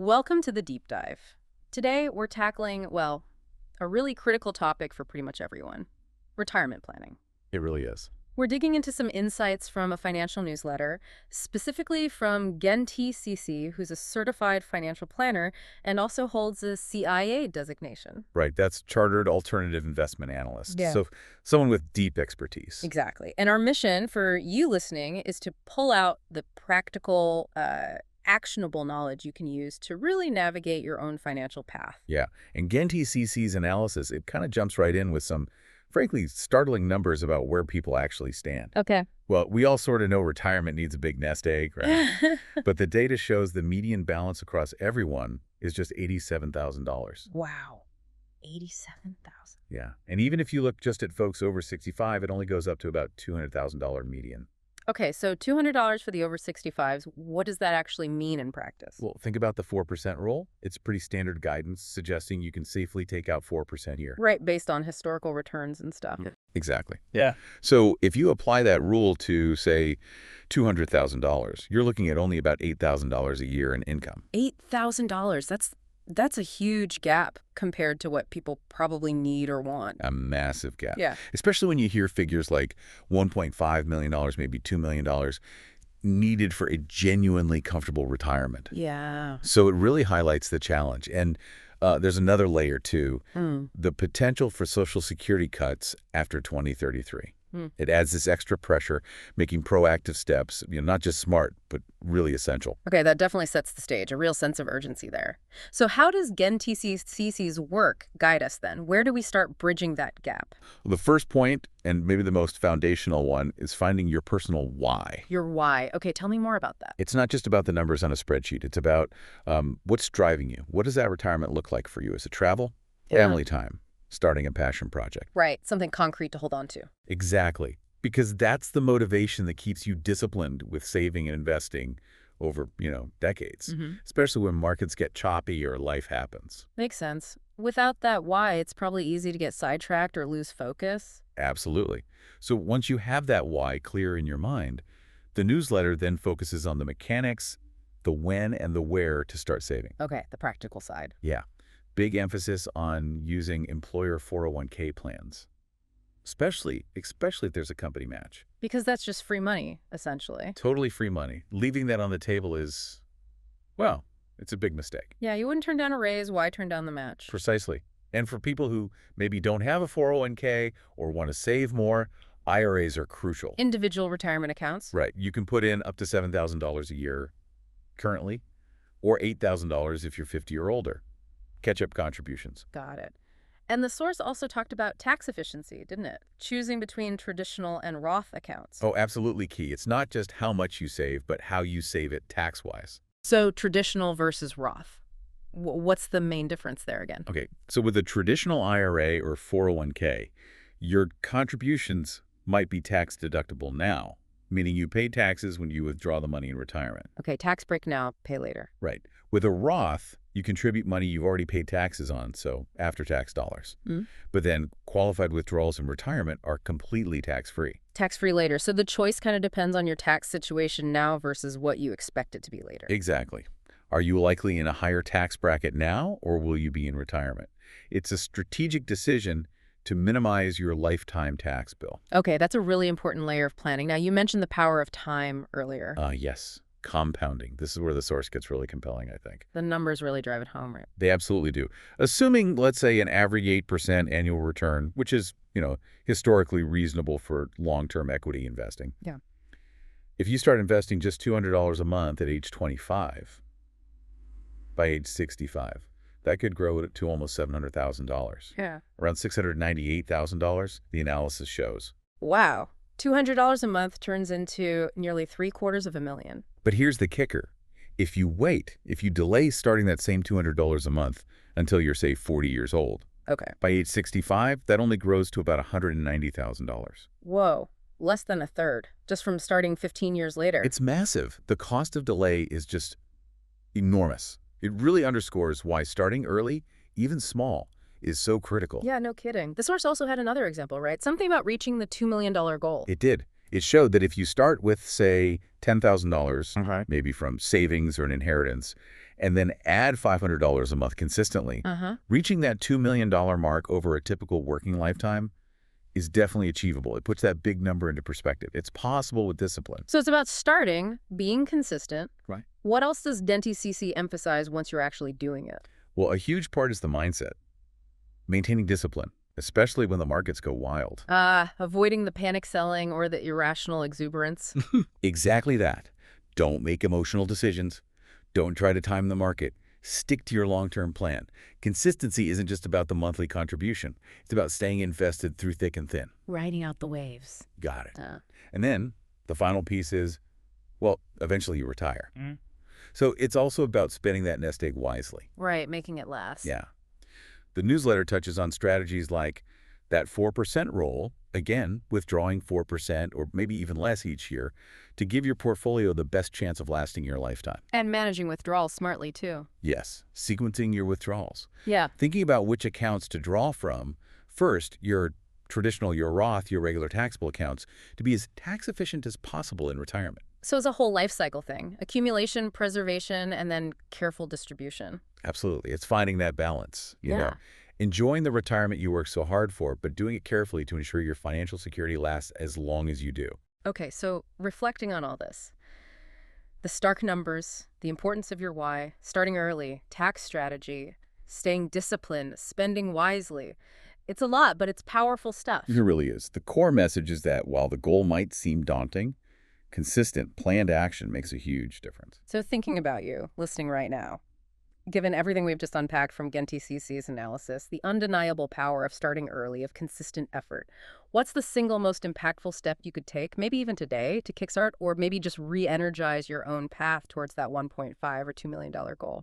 Welcome to the deep dive. Today, we're tackling, well, a really critical topic for pretty much everyone: retirement planning. It really is. We're digging into some insights from a financial newsletter, specifically from Genti, Cici, who's a certified financial planner and also holds a CIA designation. Right. That's Chartered Alternative Investment Analyst. Yeah. So someone with deep expertise. Exactly. And our mission for you listening is to pull out the practical, actionable knowledge you can use to really navigate your own financial path. Yeah. And Genti CC's analysis, it kind of jumps right in with some, frankly, startling numbers about where people actually stand. Okay. Well, we all sort of know retirement needs a big nest egg, right? But the data shows the median balance across everyone is just $87,000. Wow. 87,000. Yeah. And even if you look just at folks over 65, it only goes up to about $200,000 median. Okay, so $200 for the over 65s. What does that actually mean in practice? Well, think about the 4% rule. It's pretty standard guidance suggesting you can safely take out 4% a year. Right, based on historical returns and stuff. Exactly. Yeah. So if you apply that rule to, say, $200,000, you're looking at only about $8,000 a year in income. $8,000. That's a huge gap compared to what people probably need or want. A massive gap. Yeah. Especially when you hear figures like $1.5 million, maybe $2 million needed for a genuinely comfortable retirement. Yeah. So it really highlights the challenge. And there's another layer, too, the potential for Social Security cuts after 2033. It adds this extra pressure, making proactive steps, not just smart, but really essential. Okay, that definitely sets the stage, a real sense of urgency there. So how does Genti-CC's work guide us then? Where do we start bridging that gap? Well, the first point, and maybe the most foundational one, is finding your personal why. Your why. Okay, tell me more about that. It's not just about the numbers on a spreadsheet. It's about what's driving you. What does that retirement look like for you? Is it travel? Yeah. Family time? Starting a passion project? Right, something concrete to hold on to. Exactly. Because that's the motivation that keeps you disciplined with saving and investing over, decades, especially when markets get choppy or life happens. Makes sense. Without that why, it's probably easy to get sidetracked or lose focus. Absolutely. So once you have that why clear in your mind, the newsletter then focuses on the mechanics, the when and the where to start saving. Okay, the practical side. Yeah. Big emphasis on using employer 401k plans, especially if there's a company match. Because that's just free money, essentially. Totally free money. Leaving that on the table is, well, it's a big mistake. Yeah, you wouldn't turn down a raise. Why turn down the match? Precisely. And for people who maybe don't have a 401k or want to save more, IRAs are crucial. Individual retirement accounts. Right. You can put in up to $7,000 a year currently, or $8,000 if you're 50 or older. Catch-up contributions. Got it. And the source also talked about tax efficiency, didn't it? Choosing between traditional and Roth accounts. Oh, absolutely key. It's not just how much you save, but how you save it tax-wise. So traditional versus Roth. What's the main difference there again? Okay, so with a traditional IRA or 401k, your contributions might be tax deductible now, meaning you pay taxes when you withdraw the money in retirement. Okay, tax break now, pay later. Right. With a Roth, you contribute money you've already paid taxes on, so after-tax dollars. But then qualified withdrawals in retirement are completely tax-free. Tax-free later. So the choice kind of depends on your tax situation now versus what you expect it to be later. Exactly. Are you likely in a higher tax bracket now, or will you be in retirement? It's a strategic decision to minimize your lifetime tax bill. Okay, that's a really important layer of planning. Now, you mentioned the power of time earlier. Yes. Compounding. This is where the source gets really compelling, I think. The numbers really drive it home, right? They absolutely do. Assuming, let's say, an average 8% annual return, which is, historically reasonable for long-term equity investing. Yeah. If you start investing just $200 a month at age 25, by age 65, that could grow to almost $700,000. Yeah. Around $698,000, the analysis shows. Wow. $200 a month turns into nearly $750,000. But here's the kicker. If you delay starting that same $200 a month until you're, say, 40 years old, Okay. by age 65, that only grows to about $190,000. Whoa. Less than a third, just from starting 15 years later. It's massive. The cost of delay is just enormous. It really underscores why starting early, even small, is so critical. Yeah, no kidding. The source also had another example, right? Something about reaching the $2 million goal. It did. It showed that if you start with, say, $10,000, Okay. maybe from savings or an inheritance, and then add $500 a month consistently. Reaching that $2 million mark over a typical working lifetime is definitely achievable. It puts that big number into perspective. It's possible with discipline. So it's about starting, being consistent. Right. What else does Genti CC emphasize once you're actually doing it? Well, a huge part is the mindset. Maintaining discipline, especially when the markets go wild. Avoiding the panic selling or the irrational exuberance. Exactly that. Don't make emotional decisions. Don't try to time the market. Stick to your long-term plan. Consistency isn't just about the monthly contribution. It's about staying invested through thick and thin. Riding out the waves. Got it. And then the final piece is, well, eventually you retire. So it's also about spending that nest egg wisely. Right, making it last. Yeah. The newsletter touches on strategies like that 4% rule, again, withdrawing 4% or maybe even less each year to give your portfolio the best chance of lasting your lifetime. And managing withdrawals smartly, too. Yes, sequencing your withdrawals. Yeah. Thinking about which accounts to draw from. First, your traditional, your Roth, your regular taxable accounts, to be as tax efficient as possible in retirement. So it's a whole life cycle thing. Accumulation, preservation, and then careful distribution. Absolutely. It's finding that balance, you know. Enjoying the retirement you work so hard for, but doing it carefully to ensure your financial security lasts as long as you do. Okay, so reflecting on all this, the stark numbers, the importance of your why, starting early, tax strategy, staying disciplined, spending wisely. It's a lot, but it's powerful stuff. It really is. The core message is that while the goal might seem daunting, consistent, planned action makes a huge difference. So thinking about you, listening right now, given everything we've just unpacked from Genti CC's analysis, the undeniable power of starting early, of consistent effort, what's the single most impactful step you could take, maybe even today, to kickstart, or maybe just re-energize your own path towards that $1.5 or $2 million goal?